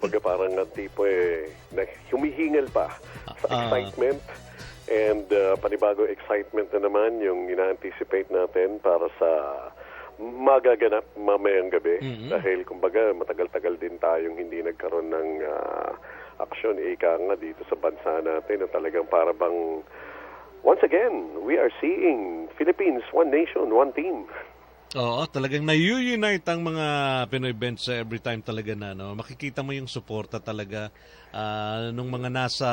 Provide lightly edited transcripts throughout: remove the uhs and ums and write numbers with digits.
Kumbaga parang ang tipo na humihingal pa sa excitement. And panibago excitement na naman yung ina-anticipate natin para sa magaganap mamayang gabi. Dahil kumbaga matagal-tagal din tayong hindi nagkaroon ng aksyon. Ika nga dito sa bansa natin na talagang para bang once again, we are seeing Philippines, one nation, one team. Oo, talagang na-unite ang mga Pinoy bench every time talaga na. No? Makikita mo yung suporta talaga nung mga nasa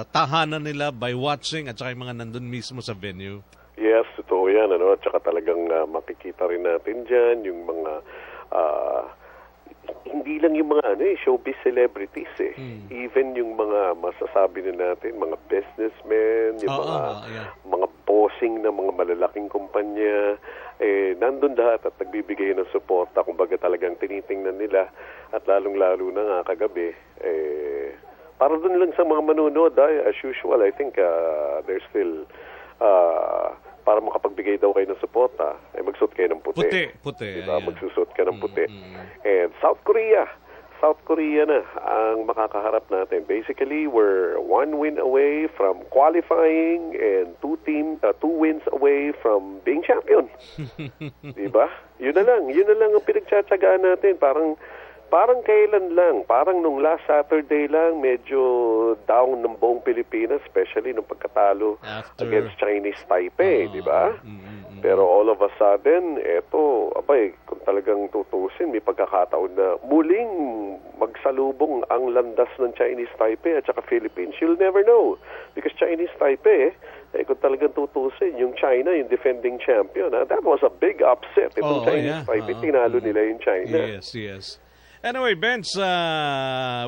tahanan nila by watching at saka yung mga nandun mismo sa venue. Yes, totoo yan. Ano? At saka talagang makikita rin natin dyan yung mga hindi lang yung mga showbiz celebrities Even yung mga masasabi na natin, mga businessmen, yung mga bossing ng mga malalaking kumpanya, nandun lahat at nagbibigay ng suporta. Kumbaga talagang tinitingnan nila at lalong-lalo na nga kagabi, para dun lang sa mga manunood, as usual, I think there's still para makapagbigay daw kayo ng suporta, magsuot kayo ng puti. Puti. Diba? Magsusot ka ng puti. And South Korea na ang makakaharap natin. Basically, we're one win away from qualifying and two wins away from being champion. Diba? Yun na lang ang pinagtsatsagaan natin. Parang kailan lang, parang nung last Saturday lang, medyo down ng buong Pilipinas, especially nung pagkatalo against Chinese Taipei, di ba? Pero all of a sudden, kung talagang tutusin, may pagkakataon na muling magsalubong ang landas ng Chinese Taipei at saka Philippines. You'll never know. Because Chinese Taipei, kung talagang tutusin, yung China, yung defending champion, that was a big upset. Itong Chinese Taipei, tinalo nila yung China. Yes. Anyway, Benz,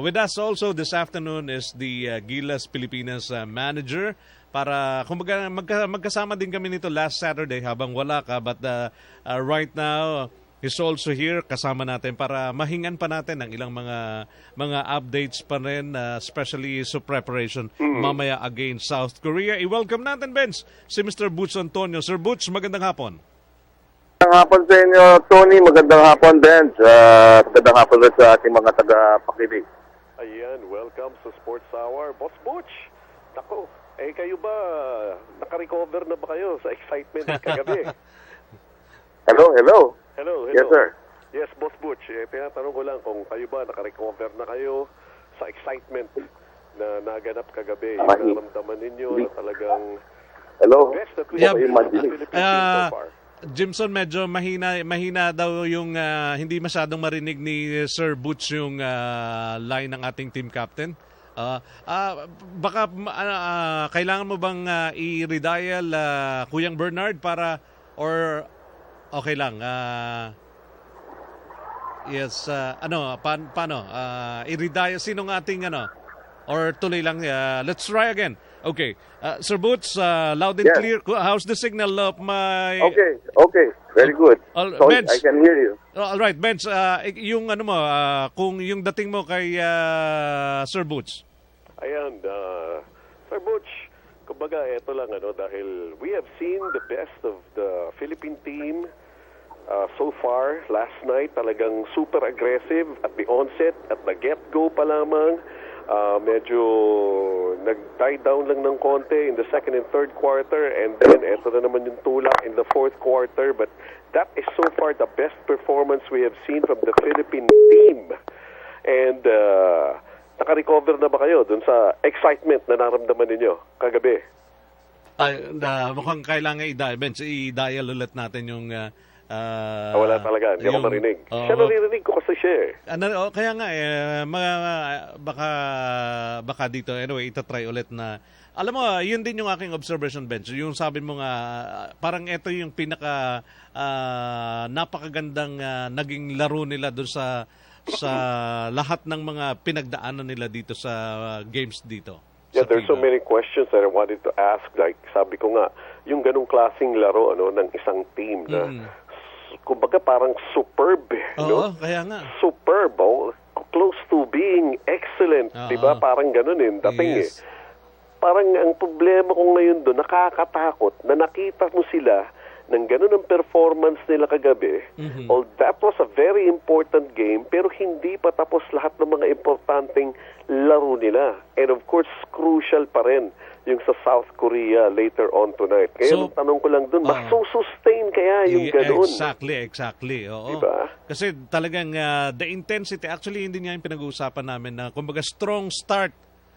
with us also this afternoon is the Gilas Pilipinas manager para kumbaga magkasama din kami nito last Saturday habang wala ka, but right now he's also here kasama natin para mahingan pa natin ng ilang mga updates pa rin, especially sa preparation mamaya against South Korea. I-welcome natin, Benz, si Mr. Butch Antonio. Sir Butch, magandang hapon. Magandang hapon sa inyo, Tony. Magandang hapon, Benz. Magandang hapon sa ating mga taga-pakinig. Ayan, welcome sa Sports Hour. Boss Butch, tako, kayo ba, naka-recover na ba kayo sa excitement kagabi? Hello. Yes, sir. Yes, Boss Butch, tinatanong ko lang kung kayo ba, naka-recover na kayo sa excitement na naganap kagabi. Yung naramdaman ninyo na talagang best that we have in the Philippines so far. Jimson, medyo mahina daw yung hindi masyadong marinig ni Sir Butch yung line ng ating team captain. Baka kailangan mo bang i-redial Kuyang Bernard para or okay lang? Yes, paano? I-redial sinong ating or tuloy lang? Let's try again. Okay. Sir Butch, loud and clear. How's the signal of my... Okay. Very good. So Benz, I can hear you. All right, Benz, yung kung yung dating mo kay Sir Butch. Ayan, Sir Butch, kumbaga, eto lang, dahil we have seen the best of the Philippine team so far. Last night, talagang super aggressive at the onset, at the get-go pa lamang. Medyo nag-die down lang ng konti in the second and third quarter, and then eto na naman yung tulak in the fourth quarter. But that is so far the best performance we have seen from the Philippine team. And naka-recover na ba kayo dun sa excitement na naramdaman ninyo kagabi? Mukhang kailangan i-dial ulit natin yung... wala talaga, hindi ako marinig. Siya naririnig ko kasi siya kaya nga baka dito, anyway, itatry ulit na. Alam mo, yun din yung aking observation, Bench. Yung sabi mo nga, parang ito yung pinaka napakagandang naging laro nila doon sa lahat ng mga pinagdaanan nila dito sa games dito. Yeah, there's so many questions that I wanted to ask. Like, sabi ko nga, yung ganung klaseng laro ng isang team na kumbaga parang superb, kaya nga. Superb, close to being excellent, di ba? Parang ganun dating Parang ang problema ko ngayon doon, nakakatakot na nakita mo sila ng ganun ang performance nila kagabi, that was a very important game, pero hindi pa tapos lahat ng mga importanteng laro nila. And of course, crucial pa rin yung sa South Korea later on tonight. Kaya So, tanong ko lang dun, masusustain kaya yung ganun? Exactly. Oo. Diba? Kasi talagang the intensity, actually hindi niya yung pinag-uusapan namin na kumbaga strong start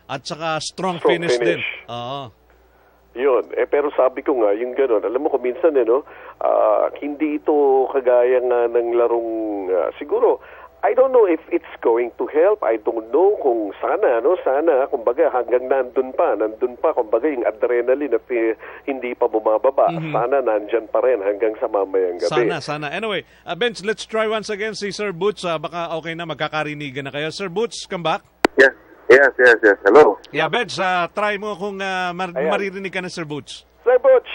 at saka strong finish din. Oo. Yun. Pero sabi ko nga, yung gano'n, alam mo kung minsan, hindi ito kagaya nga ng larong, siguro, I don't know if it's going to help. I don't know kung sana, kumbaga hanggang nandun pa, kumbaga yung adrenaline at hindi pa bumababa. Sana nandyan pa rin hanggang sa mamayang gabi. Sana. Anyway, Benz, let's try once again si Sir Butch. Baka okay na, magkakarinigan na kayo. Sir Butch, come back. Yes. Hello. Yeah, Benz, try mo kung maririnig ka na Sir Butch. Sir Butch,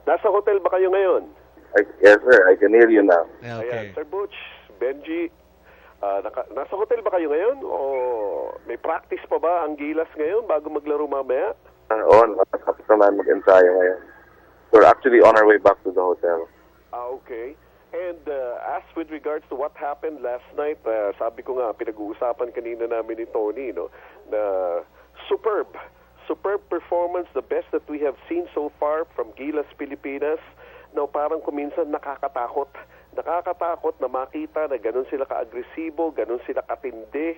nasa hotel ba kayo ngayon? Yes, sir. I can hear you now. Yeah, okay. Ayan, Sir Butch, Benji, nasa hotel ba kayo ngayon? O may practice pa ba ang Gilas ngayon bago maglaro mamaya? Oo, nakatapos naman mag-ensayo ngayon. We're actually on our way back to the hotel. Okay. And as with regards to what happened last night, sabi ko nga, pinag-uusapan kanina namin ni Tony, na superb performance, the best that we have seen so far from Gilas Pilipinas. Parang kuminsan nakakatakot na makita na ganun sila ka-agresibo, ganun sila katindi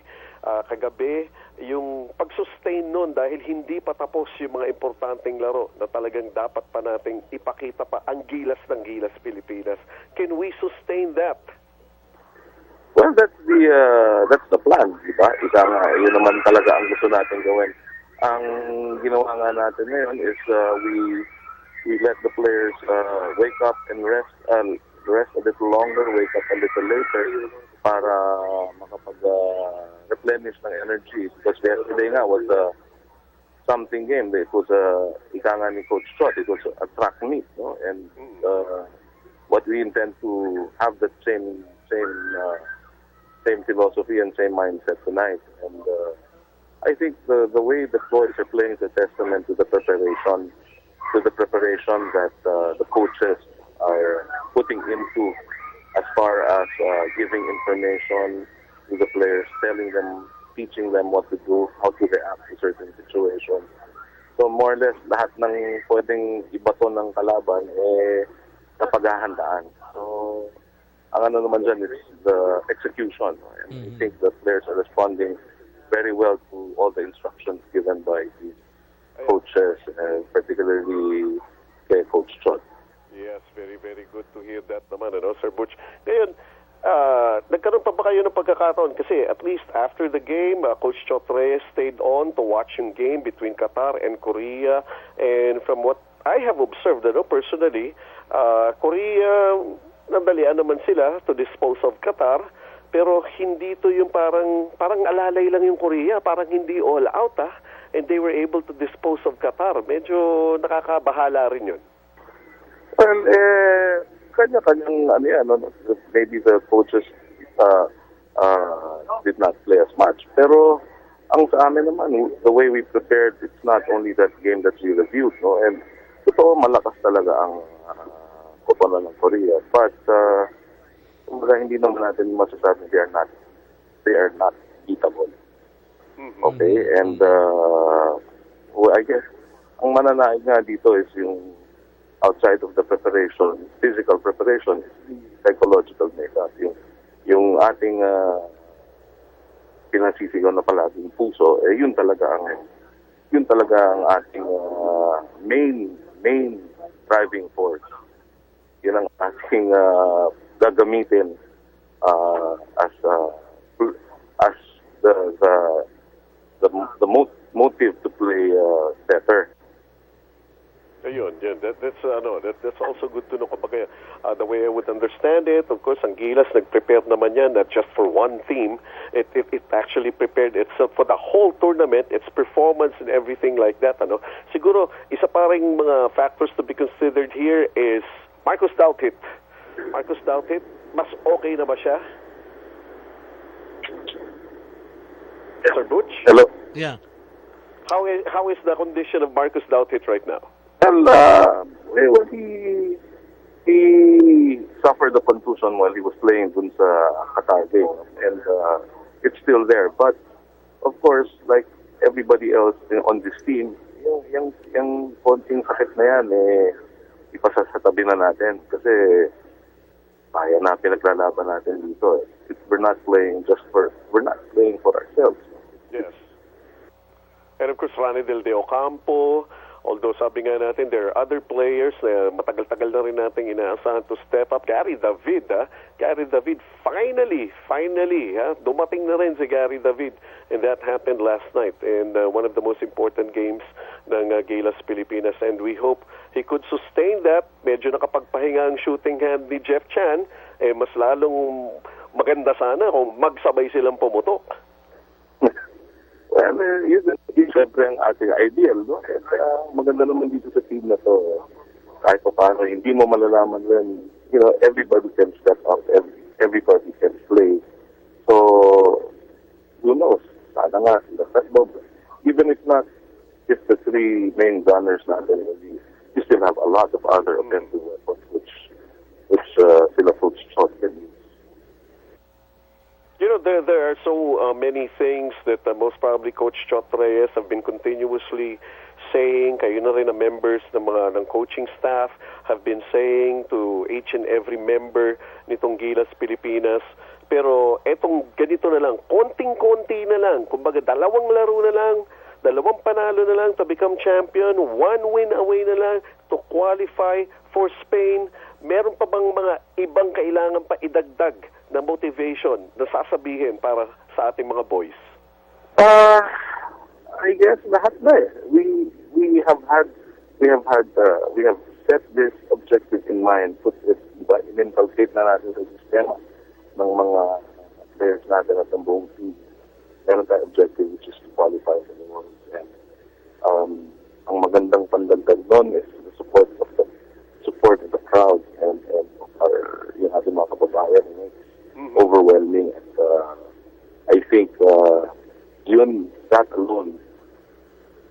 kagabi. Yung pag-sustain nun dahil hindi pa tapos yung mga importanteng laro na talagang dapat pa nating ipakita pa ang gilas ng Gilas Pilipinas. Can we sustain that? Well, that's the plan, di ba? Yun naman talaga ang gusto natin gawin. Ang ginawa nga natin ngayon is we let the players wake up and rest a little longer, wake up a little later para makapag-replenish ng energy. Because yesterday nga was something game. It was ika nga ni Coach Chot, it was a track meet, no? And what we intend to have that same philosophy and same mindset tonight. And I think the way the boys are playing is a testament to the preparation that the coaches are putting into as far as giving information to the players, telling them, teaching them what to do, how to react to certain situations. So more or less, lahat ng pwedeng ibato ng kalaban, napaghahandaan. So, ang ano naman dyan is the execution. And I think the players are responding very well to all the instructions given by the coaches, and particularly kay Coach Chot. Yes, very, very good to hear that naman, Sir Butch. Ngayon, nagkaroon pa ba kayo ng pagkakataon? Kasi at least after the game, Coach Chot Reyes stayed on to watch yung game between Qatar and Korea. And from what I have observed, personally, Korea, nandalian naman sila to dispose of Qatar. Pero hindi to yung parang alalay lang yung Korea, parang hindi all out, and they were able to dispose of Qatar. Medyo nakakabahala rin yun. Well, kanya-kanyang maybe the coaches did not play as much. Pero ang sa amin naman, the way we prepared, it's not only that game that we reviewed, no? And totoo, malakas talaga ang koponan ng Korea. But hindi naman natin masasabi they are not beatable. Okay, and I guess ang mananaig nga dito is yung outside of the preparation, physical preparation, is the psychological makeup. Yung ating pinasisigaw na palaging puso, yun talaga ang ating main driving force. Yun ang ating gagamitin as the motive to play better. Ayun, that's also good to know. Kapag the way I would understand it, of course, ang Gilas nag-prepare naman yan, not just for one team. It actually prepared itself for the whole tournament, its performance and everything like that. Siguro, isa pa ring mga factors to be considered here is Marcus Douthit. Mas okay na ba siya? Sir Butch? Hello? Yeah. How is the condition of Marcus Douthit right now? Well, he suffered a contusion while he was playing dun sa Qatar game, and it's still there. But of course, like everybody else on this team, yung konting sakit na yan, ipasasatabi na natin kasi kaya na pinaglalaban natin dito. We're not playing for ourselves. Yes. And of course, Rani Del De Ocampo, although sabi nga natin, there are other players na matagal-tagal na rin nating inaasahan to step up. Gary David, finally, dumating na rin si Gary David. And that happened last night in one of the most important games ng Gilas Pilipinas. And we hope he could sustain that. Medyo nakapagpahinga ang shooting hand ni Jeff Chan. Mas lalong maganda sana kung magsabay silang pumutok. Well, yun siyempre ang ating ideal, no? Maganda naman dito sa team na to. Kahit pa paano, hindi mo malalaman when, everybody can step up, everybody can play. So, who knows? Sana nga, even if not, if the three main gunners natin, you still have a lot of other offensive weapons which sila Coach Chot can use. There are so many things that most probably Coach Chot Reyes have been continuously saying. Kayo na rin na members ng coaching staff have been saying to each and every member nitong Gilas Pilipinas. Pero etong ganito na lang, konting-konti na lang, kumbaga 2 laro na lang, 2 panalo na lang to become champion, 1 win away na lang to qualify for Spain. Meron pa bang mga ibang kailangan pa idagdag na motivation na sasabihin para sa ating mga boys? I guess lahat na eh. We have set this objective in mind, in-inculcate na natin sa sistema ng mga players natin at ng buong team. Meron tayong objective which is to qualify for the World Cup. Ang magandang pandagdag doon is the support of the crowd and of our ating mga kababayan. Overwhelming, and I think that alone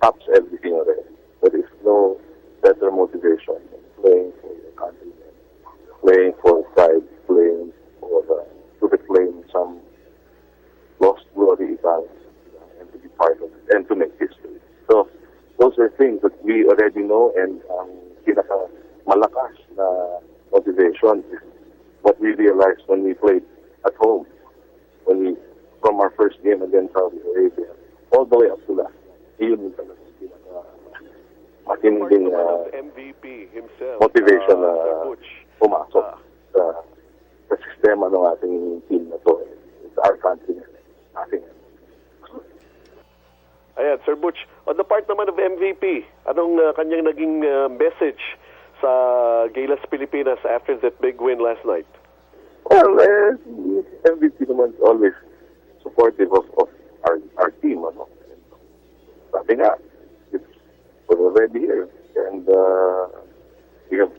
tops everything already. There is no better motivation than playing for your country, playing for pride, playing to reclaim some lost glory and to be part of it and to make history. So those are things that we already know, and pinaka malakas na motivation is what we realized when we played at home, from our first game against Saudi Arabia, all the way up to last night. Yun yung talagang matinding MVP himself, motivation na pumasok sa sistema ng ating team na to. It's our country. Nothing. Ayan, Sir Butch, on the part naman of MVP, anong kanyang naging message sa Gilas Pilipinas after that big win last night? Well, MVP naman is always supportive of our team. Sabi nga, we're already here, and we have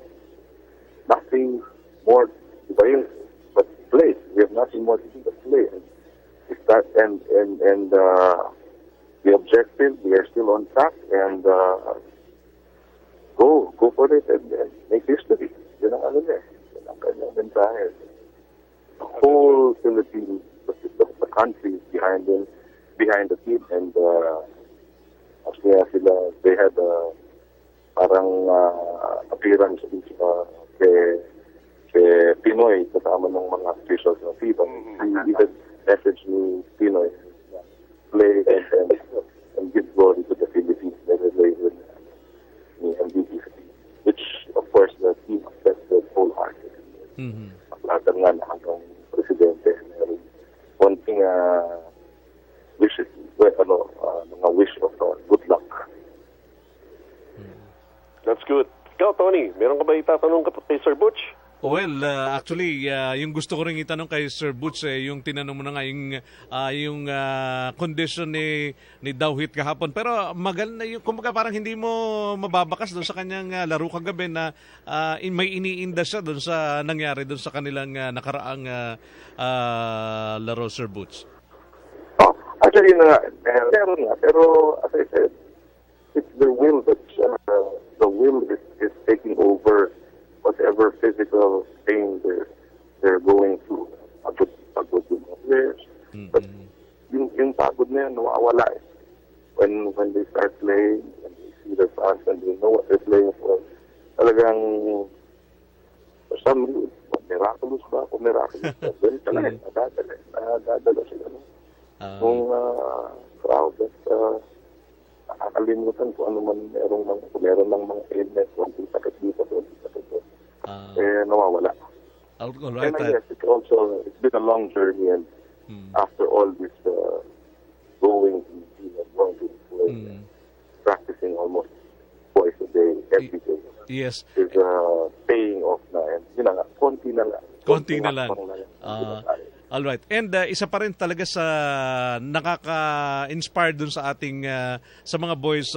nothing more to do but play. We have nothing more to do but play. And the objective, we are still on track, and go for it and make history. Yun ang yun ang kanyang mensahe. The whole Philippines, the country is behind the team, and actually they had parang appearance kay Pinoy kasama ng mga officials ng FIBA. Even message ni Pinoy play and give glory to the Philippines. They relate with the MVP, which of course the team accepted wholeheartedly. Lahat nga na hanggang presidente, meron konting wishes, mga wish of good luck. That's good. Ikaw, Tony, meron ka ba itatanong kay Sir Butch? Well, actually, yung gusto ko rin itanong kay Sir Butch, yung tinanong mo na nga, yung condition ni Dawhit kahapon. Pero maganda yung, kumbaga parang hindi mo mababakas doon sa kanyang laro kagabi na may iniinda siya doon sa nangyari doon sa kanilang nakaraang laro, Sir Butch. Actually, meron nga. Pero as I said, it's the will that the will is taking over whatever physical thing they're going through. Pagod yung mga players. But yung pagod na yan, nawawala eh. When they start playing, and they see their fans, and they know what they're playing for, talagang, for some reason, miraculous ba? Kung miraculous ba? Ganun talaga, nadadala sila. Kung crowd at nakakalimutan kung ano man kung meron lang mga ailment, kung sakit dito, nawawala. All right. And yes, it's been a long journey, and after all this going to play, practicing almost twice a day, every day, yes, is paying off na. And yun na nga, konti na lang. All right. And isa pa rin talaga sa nakaka-inspire dun sa ating sa mga boys,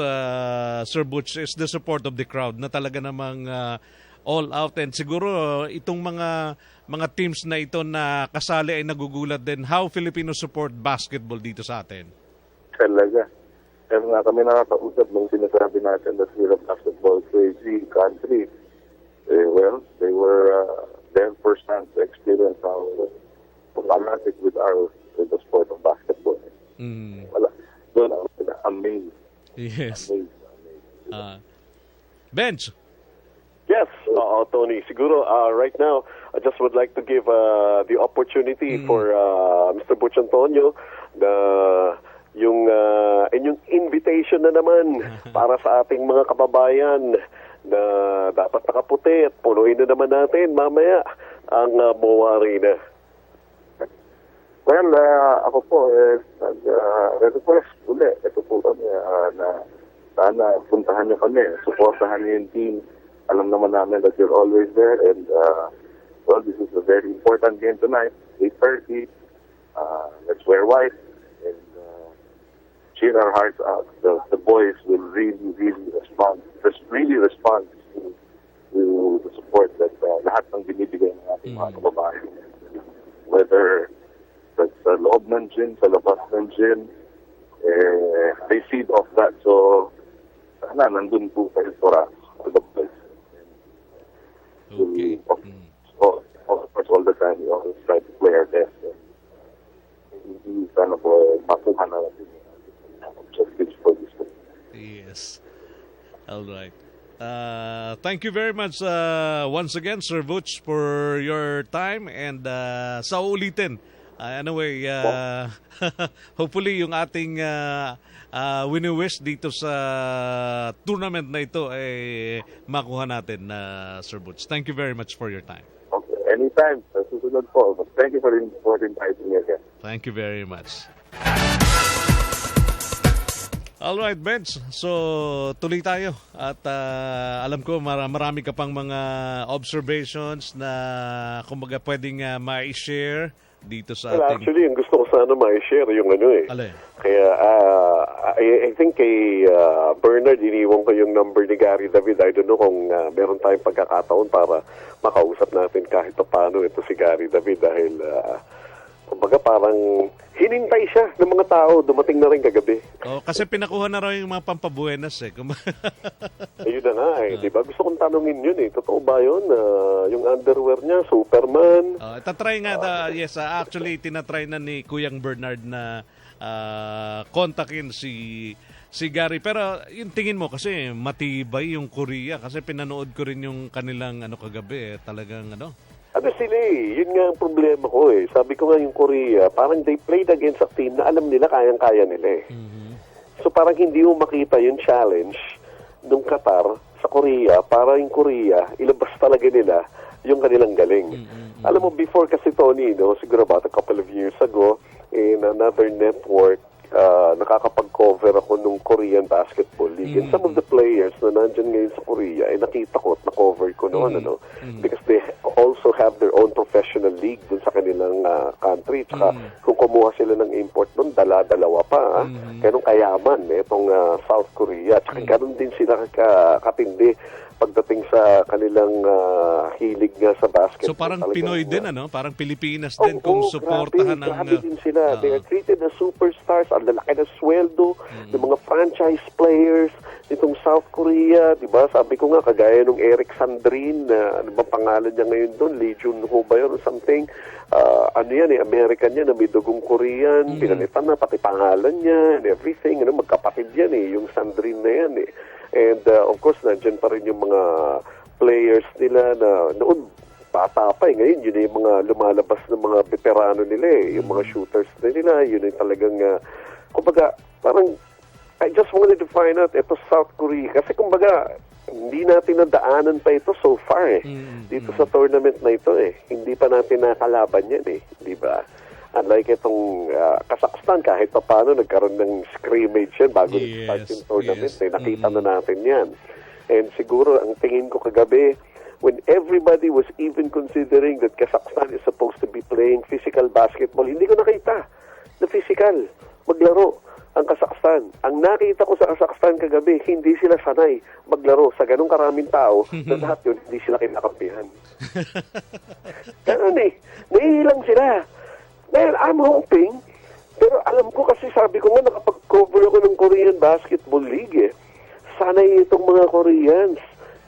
Sir Butch, is the support of the crowd na talaga namang all out. And siguro itong mga teams na ito na kasali ay nagugulat din how Filipinos support basketball dito sa atin. Talaga. Kaya nga kami nakakausap nung sinasabi natin that we're a basketball crazy country. Well, they were there first-hand to experience how problematic with the sport of basketball. Wala. Doon ako amazed. Yes. Amazed. Bench. Yes, Tony. Siguro, right now, I just would like to give the opportunity for Mr. Butch Antonio yung invitation na naman para sa ating mga kababayan na dapat nakaputi at punuin na naman natin mamaya ang MOA Arena. Well, ako po, request ulit. Ito po kami na sana puntahan niyo kami, supportahan niyo yung team. Alam naman namin that you're always there, and well, this is a very important game tonight, 8:30. Let's wear white and cheer our hearts out. The boys will really respond to the support that lahat ng binibigay ng ating mga kababayan. Whether that's sa loob ng gym, sa labas ng gym, they feed off that. So, sana nandun po kayo for the boys. Okay. Of course, all the time, we always try to play our best. Hindi sana po makuha na natin objectives for this game. Yes. All right. Thank you very much once again, Sir Butch, for your time, and sa ulitin. Anyway, hopefully yung ating wini-wish dito sa tournament na ito ay makuha natin, Sir Butch. Thank you very much for your time. Okay, anytime. Sa susunod po. Thank you for inviting me again. Thank you very much. Alright, Bench. So, tuloy tayo. At alam ko, marami ka pang mga observations na kumbaga pwedeng ma-share dito sa well, ating... actually, yung gusto ko sana ma-share yung Alay. Kaya, I think kay Bernard, iniwan ko yung number ni Gary David. I don't know kung meron tayong pagkakataon para makausap natin kahit paano ito si Gary David dahil kumbaga parang hinintay siya ng mga tao. Dumating na rin kagabi. Oh, kasi pinakuha na raw yung mga pampabuenas eh. Ayun na nga eh. Diba? Gusto kong tanungin yun eh. Totoo ba yun? Yung underwear niya, Superman? Itatry nga. Yes, actually, tinatry na ni Kuyang Bernard na kontakin si Gary. Pero yung tingin mo kasi matibay yung Korea. Kasi pinanood ko rin yung kanilang kagabi. Talagang Ano sila eh, yun nga ang problema ko eh. Sabi ko nga yung Korea, parang they played against a team na alam nila kayang-kaya nila eh. So parang hindi mo makita yung challenge nung Qatar sa Korea, para yung Korea, ilabas talaga nila yung kanilang galing. Alam mo, before kasi Tony, siguro about a couple of years ago, in another network, nakakapag-cover ako nung Korean Basketball League. And some of the players na nandyan ngayon sa Korea, ay nakita ko at na-cover ko noon, because they also have their own professional league dun sa kanilang country. Tsaka kung kumuha sila ng import doon, dala-dalawa pa. Kaya nung kayaman, itong South Korea. Tsaka ganun din sila katindi pagdating sa kanilang hilig nga sa basketball. So parang Pinoy din, Parang Pilipinas din kung suportahan ng... Grabe din sila. They are treated as superstars. Ang lalaki na sweldo ng mga franchise players nitong South Korea, di ba? Sabi ko nga, kagaya nung Eric Sandrin, ano ba pangalan niya ngayon doon? Lee Jun-ho ba yun or something? Ano yan American yan, na may dugong Korean, pinalitan na, pati pangalan niya and everything. Magkapatid yan yung Sandrin na yan And of course, nandyan pa rin yung mga players nila na noon, bata pa Ngayon, yun yung mga lumalabas ng mga veterano nila Yung mga shooters nila, yun yung talagang, kumbaga, parang, I just wanted to find out, ito South Korea. Kasi kumbaga, hindi natin nadaanan pa ito so far dito sa tournament na ito Hindi pa natin nakalaban yan di ba? Unlike itong Kazakhstan, kahit pa paano, nagkaroon ng scrimmage yan bago start yung tournament. Nakita na natin yan. And siguro, ang tingin ko kagabi, when everybody was even considering that Kazakhstan is supposed to be playing physical basketball, hindi ko nakita na physical maglaro ang Kazakhstan. Ang nakita ko sa Kazakhstan kagabi, hindi sila sanay maglaro sa ganung karaming tao na lahat yun, hindi sila kinakampihan. Ganun Nahihilang sila. Dahil I'm hoping, pero alam ko kasi sabi ko nga, nakapag-cover ako ng Korean Basketball League Sanay itong mga Koreans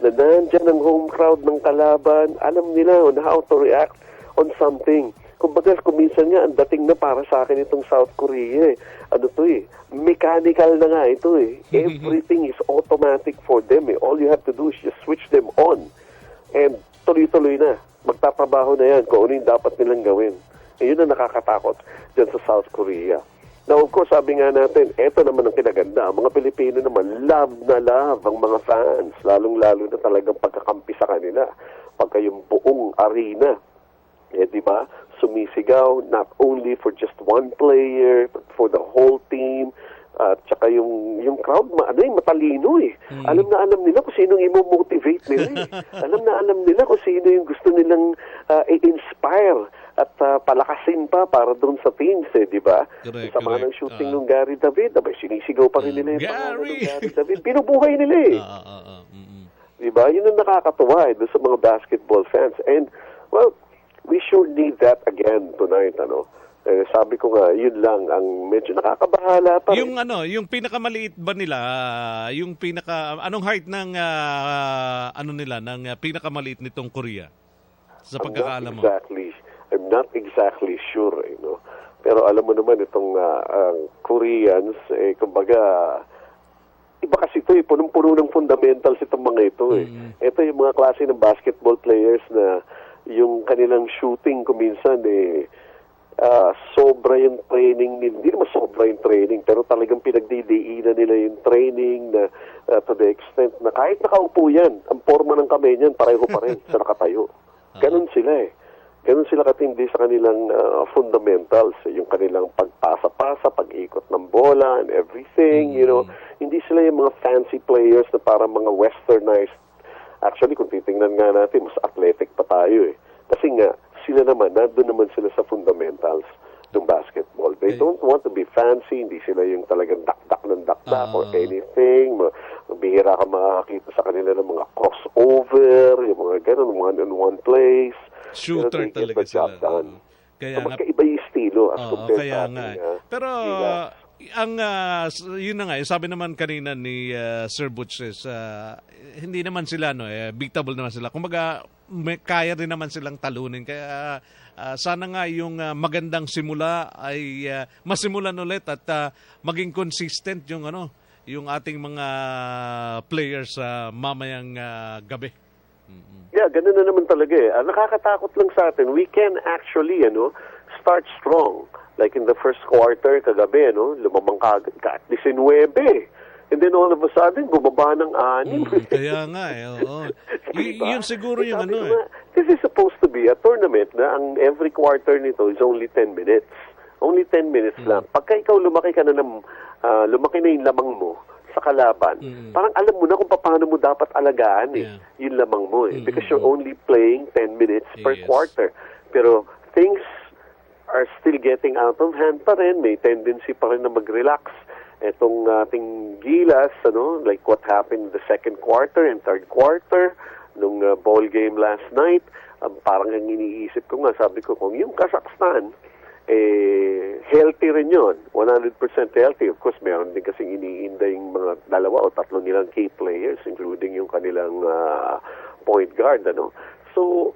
na nandyan ang home crowd ng kalaban, alam nila on how to react on something. Kumbaga, kuminsan nga, ang dating na para sa akin itong South Korea mechanical na nga ito Everything is automatic for them All you have to do is just switch them on. And tuloy-tuloy na. Magtatrabaho na yan kung ano yung dapat nilang gawin. Yun ang nakakatakot dyan sa South Korea. Now, of course, sabi nga natin, eto naman ang kinaganda. Ang mga Pilipino naman, love na love ang mga fans. Lalong-lalo na talagang pagkakampi sa kanila. Pagka yung buong arena, di ba? Sumisigaw, not only for just one player, but for the whole team. At saka yung crowd, matalino Alam na alam nila kung sino yung imo-motivate nila Alam na alam nila kung sino yung gusto nilang i-inspire at palakasin pa para doon sa teams di ba? Sa mga ng shooting ng Gary David, sinisigaw pa rin nila yung pangalan ng Gary David. Pinubuhay nila Di ba? Yun ang nakakatuwa doon sa mga basketball fans. And, well, we sure need that again tonight, sabi ko nga, yun lang ang medyo nakakabahala pa. Yung pinakamaliit ba nila, anong height ng ng pinakamaliit nitong Korea? Sa pagkakaalam mo? I'm not exactly sure, Pero alam mo naman itong Koreans, kumbaga, iba kasi ito punong-puno ng fundamentals itong mga ito Ito yung mga klase ng basketball players na yung kanilang shooting kuminsan sobra yung training nila. Hindi naman sobra yung training, pero talagang pinagdidiinan nila yung training na to the extent na kahit nakaupo yan, ang forma ng kamay niyan, pareho pa rin sa nakatayo. Ganun sila Ganun sila katindi sa kanilang fundamentals. Yung kanilang pagpasa-pasa, pag-ikot ng bola and everything, Hindi sila yung mga fancy players na parang mga westernized. Actually, kung titingnan nga natin, mas athletic pa tayo Kasi nga, sila naman, nandun naman sila sa fundamentals ng basketball. They don't want to be fancy, hindi sila yung talagang dakdak ng dakdak or anything. Bihira ka makakita sa kanila ng mga crossover, yung mga ganun, one-on-one plays. Shooter talaga sila. Kaya magkaiba yung estilo as compared kaya sa ating, nga. Pero yun na nga, sabi naman kanina ni Sir Butch hindi naman sila beatable naman sila. Kumbaga kaya rin naman silang talunin. Kaya sana nga yung magandang simula ay masimulan ulit at maging consistent yung ating mga players mamayang gabi. Yeah, ganun na naman talaga nakakatakot lang sa atin. We can actually start strong. Like in the first quarter kagabi, lumabang ka at 19. And then all of a sudden, bumaba ng 6. Kaya nga oo. Diba? Yun siguro yung This is supposed to be a tournament na ang every quarter nito is only 10 minutes. Only 10 minutes lang. Pagka ikaw lumaki na yung lamang mo sa kalaban, parang alam mo na kung paano mo dapat alagaan yung lamang mo because you're only playing 10 minutes per quarter. Pero things are still getting out of hand pa rin. May tendency pa rin na mag-relax. Etong ating Gilas, like what happened in the second quarter and third quarter nung ball game last night, parang ang iniisip ko nga, sabi ko, kung yung Kazakhstan healthy rin yun. 100% healthy. Of course, meron din kasing iniinda yung mga 2 o 3 nilang key players, including yung kanilang point guard. So,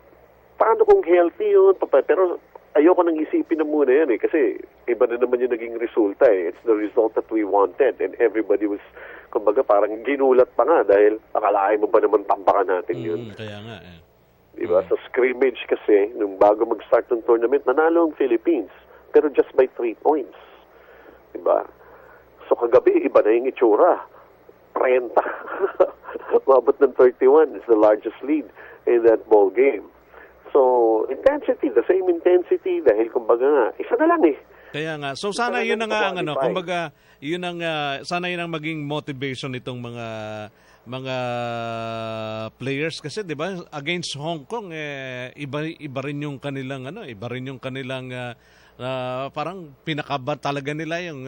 paano kung healthy yun? Pero ayoko nang isipin na muna yan kasi iba na naman yung naging resulta It's the result that we wanted, and everybody was, kumbaga, parang ginulat pa nga dahil akalain mo ba naman tambakan natin yun? Kaya nga Diba? Sa scrimmage kasi, nung bago mag-start ng tournament, nanalo ang Philippines, pero just by 3 points. Diba? So kagabi, iba na yung itsura. 30. Mabot ng 31 is the largest lead in that ball game. So, intensity, the same intensity, dahil kumbaga nga, isa na lang Kaya nga. So sana yun na nga ang kumbaga, yun ang sana yun ang maging motivation nitong mga players kasi 'di ba against Hong Kong iba rin yung kanilang parang pinakaba talaga nila yung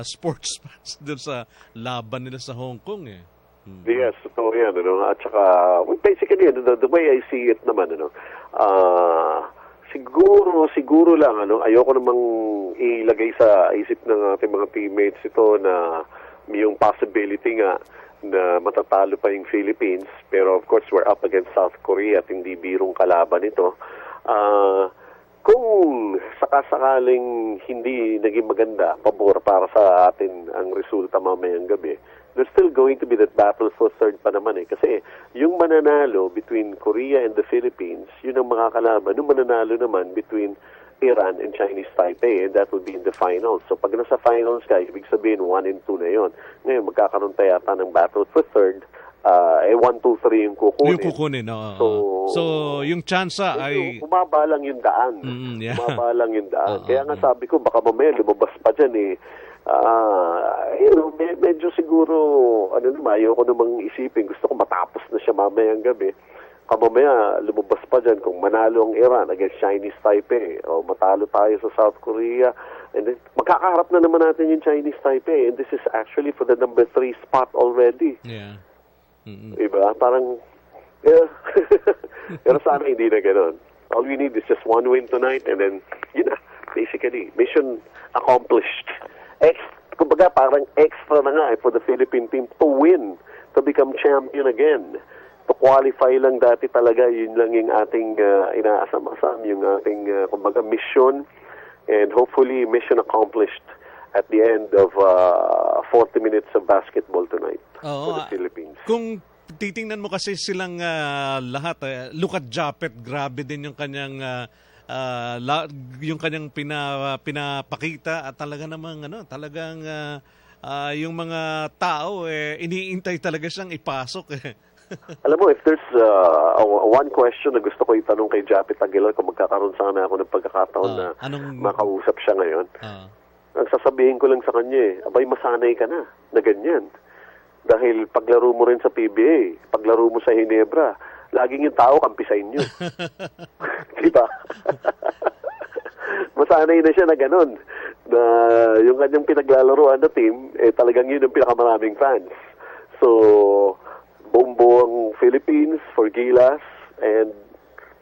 sports fans doon sa laban nila sa Hong Kong Yes, totoo yan. At saka, basically, the way I see it naman, siguro lang, ayoko namang ilagay sa isip ng ating mga teammates ito na yung possibility nga na matatalo pa yung Philippines. Pero of course, we're up against South Korea at hindi birong kalaban ito. Kung sakasakaling hindi naging maganda, pabor para sa atin ang resulta mamayang gabi, there's still going to be that battle for third pa naman Kasi yung mananalo between Korea and the Philippines, yun ang makakalaban. Yung mananalo naman between Iran and Chinese Taipei, and that will be in the finals. So pag nasa finals ka, ibig sabihin 1 and 2 na yun. Ngayon, magkakaroon tayo yata ng battle for third. 1, 2, 3 yung kukunin. Yung kukunin, So, yung tsansa ay... Umaba lang yung daan. Umaba lang yung daan. Kaya nga sabi ko, baka mamaya lumabas pa dyan medyo siguro, ayoko namang isipin. Gusto ko matapos na siya mamayang gabi. Mamaya lumabas pa dyan kung manalo ang Iran against Chinese Taipei o matalo tayo sa South Korea. And then, magkakaharap na naman natin yung Chinese Taipei. And this is actually for the number 3 spot already. Yeah. Diba? Parang, pero sana hindi na gano'n. All we need is just 1 win tonight and then, basically, mission accomplished. Kumbaga, parang extra na nga for the Philippine team to win, to become champion again. To qualify lang dati talaga, yun lang yung ating inaasam-asam, yung ating, kumbaga, mission, and hopefully mission accomplished at the end of 40 minutes of basketball tonight for the Philippines. Kung titingnan mo kasi silang lahat, look at Japet, grabe din yung kanyang pinapakita at talaga namang talagang yung mga tao iniintay talaga siyang ipasok Alam mo, if there's one question na gusto ko itanong kay Japet Aguilar kung magkakaroon sana ako ng pagkakataon na makausap siya ngayon, ang sasabihin ko lang sa kanya abay masanay ka na ganyan. Dahil paglaro mo rin sa PBA, paglaro mo sa Ginebra, laging yung tao kampi sa inyo. Diba? Masanay na siya na ganun. Na yung kanyang pinaglalaroan na team, talagang yun ang pinakamaraming fans. So, buong ang Philippines for Gilas, and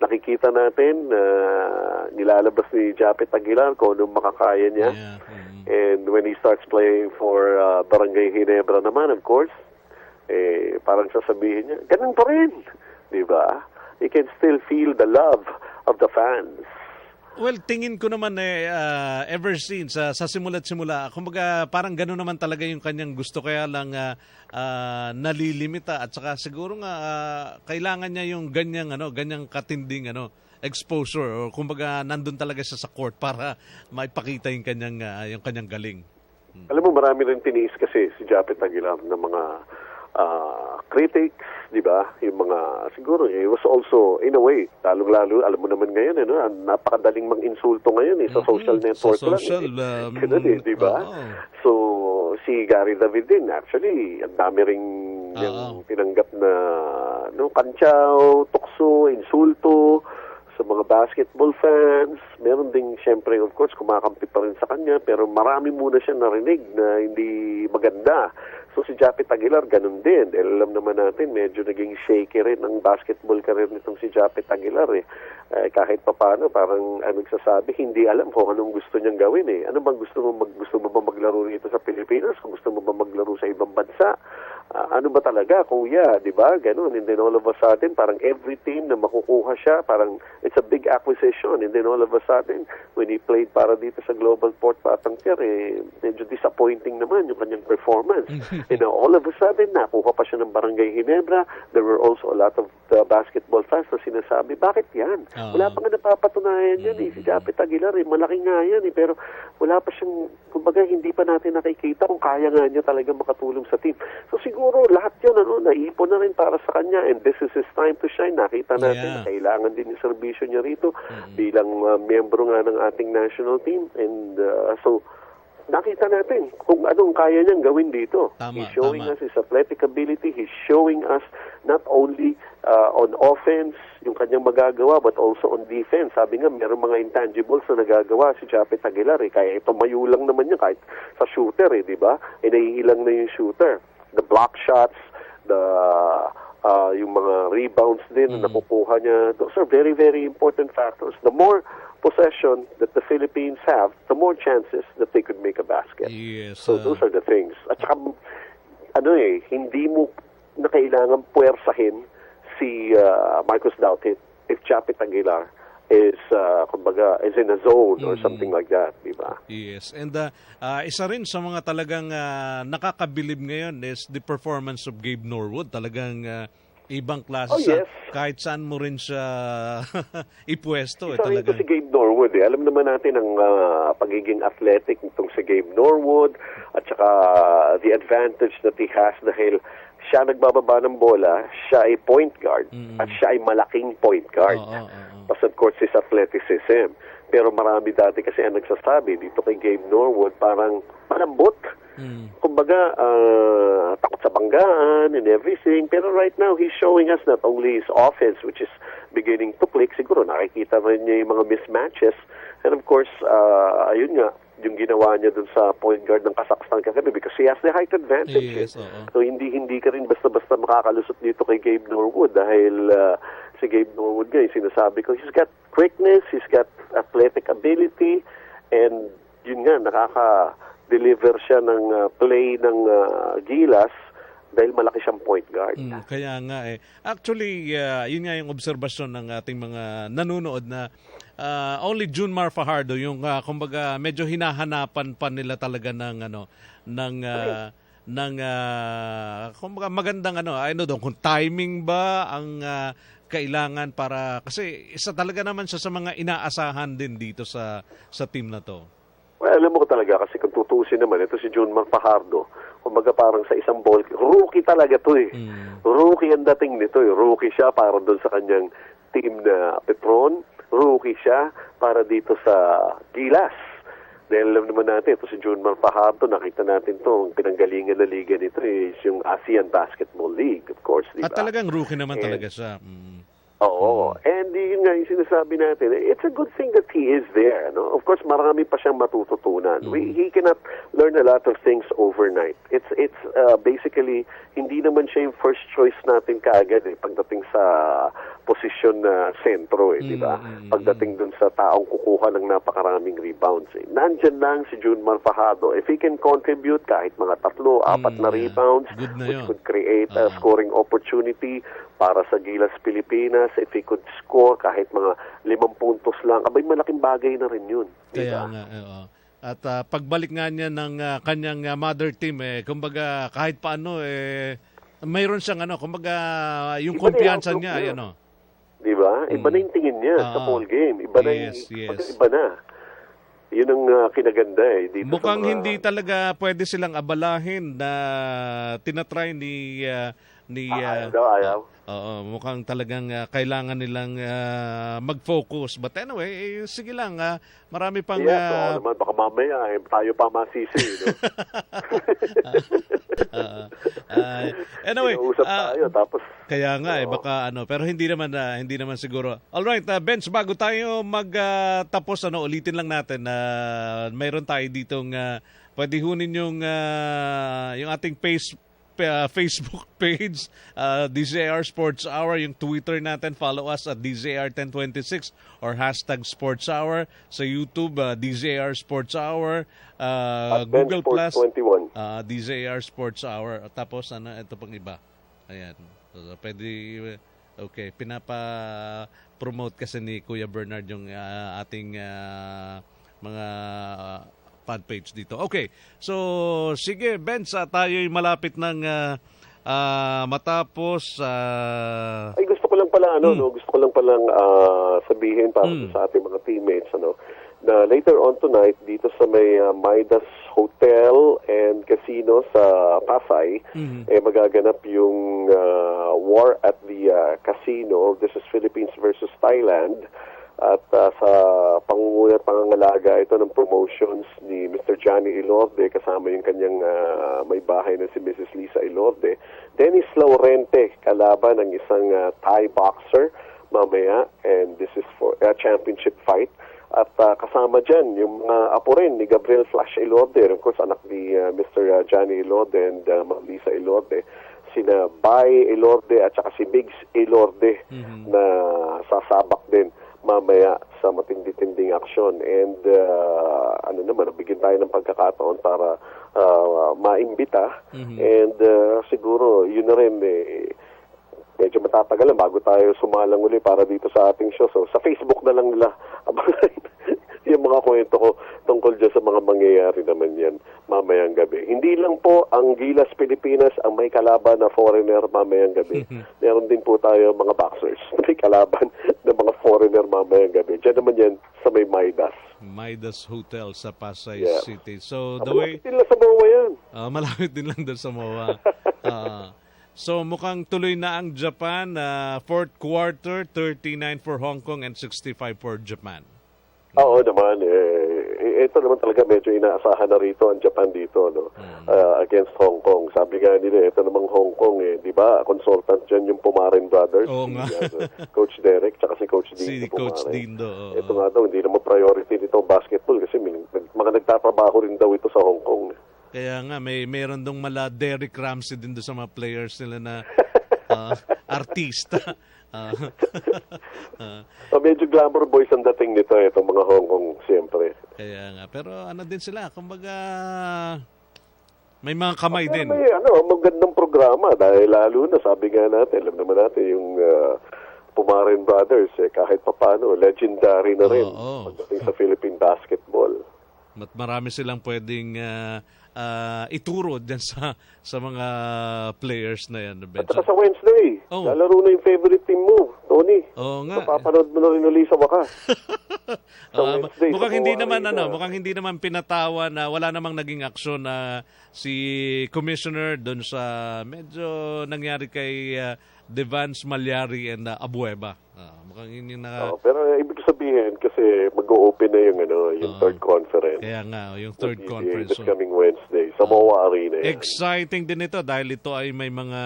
nakikita natin na nilalabas ni Japet Aguilar kung anong makakaya niya. And when he starts playing for Barangay Ginebra naman, of course, parang sasabihin niya, ganun pa rin. Diba? You can still feel the love of the fans. Well, tingin ko naman ever since, sa simula't simula, kumbaga parang gano'n naman talaga yung kanyang gusto, kaya lang nalilimita at saka siguro nga kailangan niya yung ganyang katinding exposure, o kumbaga nandun talaga siya sa court para maipakita yung kanyang galing. Alam mo, marami rin tiniis kasi si Japet Aguilar ng mga critics, di ba? Yung mga, siguro, it was also, in a way, lalong-lalo, alam mo naman ngayon, napakadaling mang-insulto ngayon sa social network sa social, lang. Ganun di ba? So, si Gary David din, actually, ang dami ring yung tinanggap na kantsaw, tukso, insulto sa mga basketball fans. Meron ding, syempre, of course, kumakampi pa rin sa kanya, pero marami muna siya narinig na hindi maganda So si Japet Aguilar, ganun din. Dahil alam naman natin, medyo naging shaky rin ang basketball career nitong si Japet Aguilar eh. Kahit papaano, parang nagsasabi, hindi alam kung anong gusto niyang gawin eh. Ano bang gusto mo ba maglaro rito sa Pilipinas? Kung gusto mo ba maglaro sa ibang bansa? Ano ba talaga, kuya, di ba? Ganun. And then all of a sudden, parang every team na makukuha siya, parang it's a big acquisition. And then all of a sudden, when he played para dito sa Global Port Patangker, medyo disappointing naman yung kanyang performance. And all of a sudden, nakuha pa siya ng Barangay Ginebra. There were also a lot of basketball fans na sinasabi, bakit yan? Wala pa nga napapatunayan yan Si Japet Aguilar, malaki nga yan pero wala pa siyang, kumbaga, hindi pa natin nakikita kung kaya nga niya talaga makatulong sa team. So siguro, lahat yun, naipon na rin para sa kanya and this is his time to shine. Nakita natin na kailangan din yung serbisyo niya rito bilang miyembro nga ng ating national team. And so, nakita natin kung anong kaya niyang gawin dito. He's showing us his athletic ability. He's showing us not only on offense, yung kanyang magagawa, but also on defense. Sabi nga, meron mga intangibles na nagagawa si Japet Aguilar. Kaya ito mayo lang naman niya kahit sa shooter, di ba? Naiilang na yung shooter. The block shots, yung mga rebounds din na nakukuha niya. Those are very, very important factors. The more possession that the Philippines have, the more chances that they could make a basket. Yes. So those are the things. At saka, hindi mo na kailangan puwersahin si Marcus Doughtit if Japet Aguilar is kumbaga is in a zone or something like that, di ba? Yes. And isa rin sa mga talagang nakakabilib ngayon is the performance of Gabe Norwood. Talagang ibang klase yes. Kahit saan mo rin siya ipwesto. Isa rin si Gabe Norwood. Alam naman natin ang pagiging athletic nitong si Gabe Norwood at saka the advantage that he has dahil siya nagbababa ng bola, siya ay point guard at siya ay malaking point guard. Plus of course his athleticism. Pero marami dati kasi ang nagsasabi dito kay Gabe Norwood parang malambot. Kumbaga, takot sa banggaan and everything. Pero right now, he's showing us not only his offense, which is beginning to click. Siguro nakikita rin niya yung mga mismatches. And of course, ayun nga, yung ginawa niya dun sa point guard ng Kazakhstan kagabi because he has the height advantage. Yes, So hindi ka rin basta-basta makakalusot dito kay Gabe Norwood dahil si Gabe Norwood nga, sinasabi ko, he's got quickness, he's got athletic ability, and yun nga, nakaka-deliver siya ng play ng Gilas dahil malaki siyang point guard. Kaya nga Actually, yun nga yung obserbasyon ng ating mga nanonood na only Junmar Fajardo yung kumbaga medyo hinahanapan pa nila talaga ng kumbaga magandang kung timing ba ang kailangan para kasi isa talaga naman siya sa mga inaasahan din dito sa team na to. Well, alam mo ko talaga kasi kung tutuusin naman ito si Junmar Fajardo, kumbaga parang sa isang ball, rookie talaga to Rookie ang dating nito Rookie siya para doon sa kanyang team na Petron. Rookie siya para dito sa Gilas. Dahil alam naman natin, ito si Junmar Fajardo, nakita natin to, ang pinanggalingan na liga nito is yung ASEAN Basketball League, of course. Diba? At talagang rookie naman talaga siya. Oo. And yun nga yung sinasabi natin, it's a good thing that he is there. No? Of course, marami pa siyang matututunan. He cannot learn a lot of things overnight. It's basically, hindi naman siya yung first choice natin kaagad pagdating sa posisyon na sentro, di ba? Pagdating dun sa taong kukuha ng napakaraming rebounds. Nandyan lang si Junmar Fajardo. If he can contribute kahit mga 3-4 na rebounds, which could create a scoring opportunity para sa Gilas Pilipinas, if he could score kahit mga 5 puntos lang, abay malaking bagay na rin yun. Kaya nga, At pagbalik nga niya ng kanyang mother team, kumbaga kahit paano, mayroon siyang kumbaga yung kumpiyansa niya, Di ba? Iba na yung tingin niya sa ball game. Iba na iba na. Yun ang kinaganda dito. Mukhang hindi talaga pwede silang abalahin na tinatry ni ayaw. Mukhang talagang kailangan nilang mag-focus. But anyway, sige lang. Marami pang... naman, baka mamaya tayo pa masisi. No? Anyway, tayo, tapos... Kaya nga baka pero hindi naman siguro. All right, Benz, bago tayo magtapos ulitin lang natin na mayroon tayo ditong pwede hunin yung ating Facebook page, DZAR Sports Hour, yung Twitter natin, follow us at DZAR1026 or hashtag Sports Hour. Sa YouTube, DZAR Sports Hour, Google Plus, 21. DZAR Sports Hour. Tapos, ito pang iba. Ayan. So, pwede, okay, pinapa-promote kasi ni Kuya Bernard yung ating mga fan page dito. Okay. So, sige, Benz, tayo'y malapit ng matapos. Ay, gusto ko lang pala, gusto ko lang palang sabihin para sa ating mga teammates, na later on tonight, dito sa may Midas Hotel and Casino sa Pasay, magaganap yung War at the Casino. This is Philippines versus Thailand. At sa pangunguna at pangangalaga ito ng promotions ni Mr. Johnny Ilorde, kasama yung kanyang may bahay na si Mrs. Lisa Ilorde. Dennis Laurente, kalaban ng isang Thai boxer mamaya, and this is for a championship fight. At kasama dyan yung mga apo rin ni Gabriel Flash Ilorde, of course anak ni Mr. Johnny Ilorde and Ma'am Lisa Ilorde. Sina Bay Ilorde at saka si Biggs Ilorde na sasabak din mamaya sa matindi-tinding aksyon. And bigyan tayo ng pagkakataon para maimbita. And siguro yun na rin medyo matatagal lang bago tayo sumalang uli para dito sa ating show. So sa Facebook na lang nila yung mga kwento ko tungkol dyan sa mga mangyayari naman yan mamayang gabi. Hindi lang po ang Gilas Pilipinas ang may kalaban na foreigner mamayang gabi. Meron din po tayo mga boxers na may kalaban na mga foreigner mamayang gabi. Diyan naman yan sa may Midas Hotel sa Pasay City. So the malapit din lang sa MOA yan. Malapit din lang doon sa MOA. So mukhang tuloy na ang Japan. Fourth quarter, 39 for Hong Kong and 65 for Japan. Oo naman. Ito naman talaga medyo inaasahan na rito ang Japan dito against Hong Kong. Sabi nga nila, ito namang Hong Kong, di ba? Consultant dyan yung Pumarin Brothers. Oo nga. Coach Derek, tsaka si Coach Dindo. Si Coach Dindo. Ito nga daw, hindi naman priority nito basketball kasi mga nagtatrabaho rin daw ito sa Hong Kong. Kaya nga, mayroon dong mala Derek Ramsey din doon sa mga players nila na artista. Medyo glamour boys ang dating nito, itong mga Hong Kong, siyempre. Kaya nga, pero din sila, kumbaga, may mga kamay din. May magandang programa dahil lalo na, sabi nga natin, alam naman natin yung Pumarin Brothers, kahit papano, legendary na rin pagdating sa Philippine basketball. Marami silang pwedeng ituro dyan sa mga players na yan. At saka sa Wednesday, lalaro na yung favorite team mo, Tony. Oo nga. Mapapanood mo na rin uli sa wakas. Mukhang hindi naman pinatawa na wala namang naging aksyon na si Commissioner doon sa medyo nangyari kay Devance Malyari and Abueva. Mukhang yun yung pero ibig sabihin kasi mag-o-open na yung third conference. Kaya nga, yung third conference. This coming Wednesday sa MOA Arena. Exciting din ito dahil ito ay may mga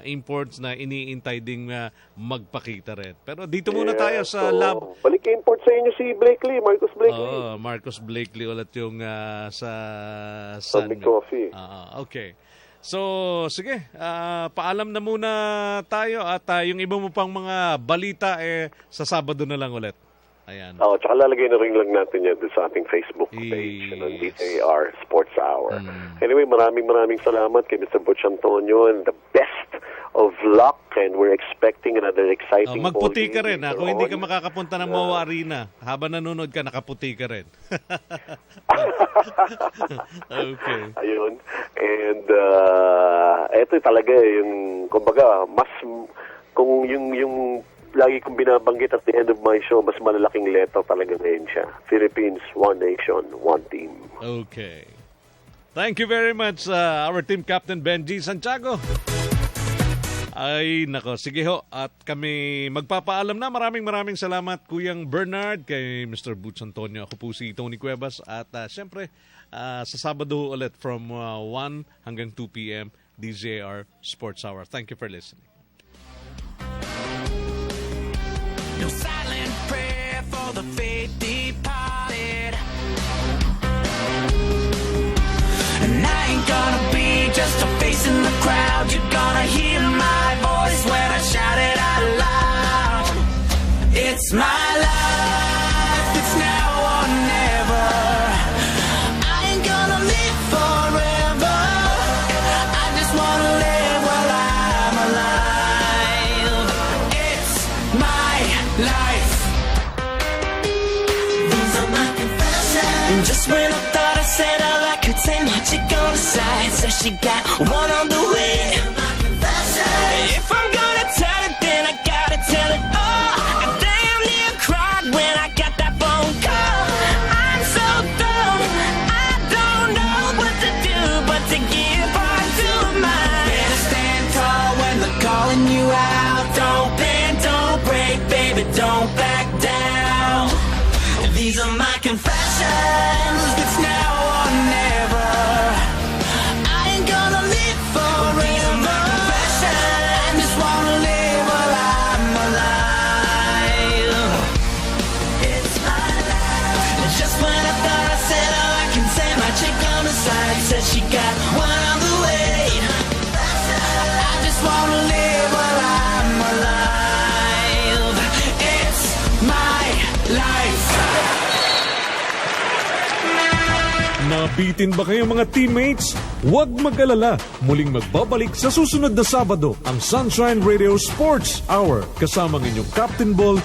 imports na iniintay ding magpakita rin. Pero dito muna tayo sa lab. Balik import sa inyo si Marcus Blakely. Marcus Blakely ulit yung sa Big Coffee. Okay. So, sige, paalam na muna tayo at yung iba mo pang mga balita sa Sabado na lang ulit. Ayan. Tsaka lalagay na rin lang natin yan sa ating Facebook page ng DZAR Sports Hour. Anyway, maraming salamat kay Mr. Butch Antonio and the best of luck and we're expecting another exciting magputi ka rin. Kung hindi ka makakapunta ng MOA Arena, habang nanonood ka, nakaputi ka rin. Okay. Ayun. And ito talaga yung, kumbaga, mas kung yung lagi kong binabanggit at the end of my show, mas malalaking letter talaga ngayon siya. Philippines, one nation, one team. Okay. Thank you very much, our team captain Benji Santiago. Ay, nako, sige ho. At kami magpapaalam na. Maraming salamat, Kuyang Bernard, kay Mr. Butch Antonio. Ako po si Tony Cuevas. At syempre, sa Sabado ulit from 1 hanggang 2 p.m. DZAR Sports Hour. Thank you for listening. No silent prayer for the faith departed. loud. You're gonna hear my voice when I shout it out loud. It's my life, it's now or never. I ain't gonna live forever. I just wanna live while I'm alive. It's my life. These are my confessions. And just when I thought I said all I could say, my chick on the side says she got one on the way. If I'm gonna tell it, then I gotta tell it all. I damn near cried when I got that phone call. I'm so dumb, I don't know what to do but to give her to mine. Better stand tall when they're calling you out. Don't bend, don't break, baby, don't back down. These are my confessions. It's now or never. I ain't gonna live forever. I just wanna live while I'm alive. It's my life. Just when I thought I said all I can say, my chick on the side said she got one on the way. I just wanna live while I'm alive. It's my life. Nabitin ba kayo mga teammates? Huwag mag-alala. Muling magbabalik sa susunod na Sabado ang Sunshine Radio Sports Hour kasama ang inyong Captain Ball